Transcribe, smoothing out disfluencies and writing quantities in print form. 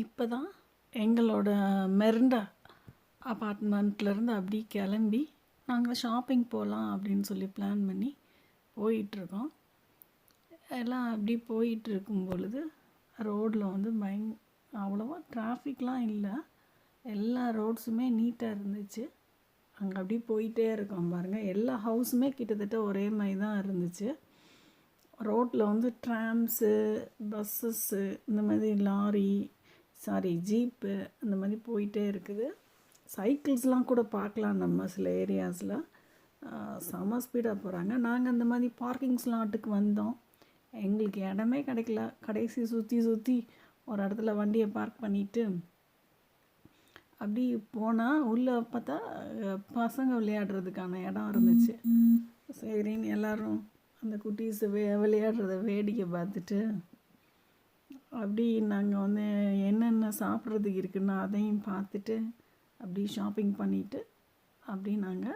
இப்போ தான் எங்களோட மெரிண்டா அப்பார்ட்மெண்ட்லேருந்து அப்படி கிளம்பி நாங்கள் ஷாப்பிங் போகலாம் அப்படின்னு சொல்லி பிளான் பண்ணி போயிட்டுருக்கோம். எல்லாம் அப்படி போயிட்டுருக்கும் பொழுது ரோடில் வந்து அவ்வளோவா டிராஃபிக்லாம் இல்லை. எல்லா ரோட்ஸுமே நீட்டாக இருந்துச்சு. அங்கே அப்படி போயிட்டே இருக்கோம் பாருங்கள். எல்லா ஹவுஸுமே கிட்டத்தட்ட ஒரே மாதிரி தான் இருந்துச்சு. ரோட்டில் வந்து ட்ராம்ஸு, பஸ்ஸஸ்ஸு, இந்த மாதிரி ஜீப்பு இந்த மாதிரி போயிட்டே இருக்குது. சைக்கிள்ஸ்லாம் கூட பார்க்கலாம் நம்ம சில ஏரியாஸில். செம ஸ்பீடாக போகிறாங்க. நாங்கள் அந்த மாதிரி பார்க்கிங் ஸ்லாட்டுக்கு வந்தோம். எங்களுக்கு இடமே கிடைக்கல. கடைசி சுற்றி ஒரு இடத்துல வண்டியை பார்க் பண்ணிவிட்டு அப்படி போனால் உள்ளே பார்த்தா பசங்க விளையாடுறதுக்கான இடம் இருந்துச்சு. சரின்னு எல்லோரும் அந்த குட்டீஸ் விளையாடுறத வேடிக்கை பார்த்துட்டு அப்படி நாங்கள் வந்து என்னென்ன சாப்பிட்றதுக்கு இருக்குன்னு அதையும் பார்த்துட்டு அப்படி ஷாப்பிங் பண்ணிவிட்டு அப்படி நாங்கள்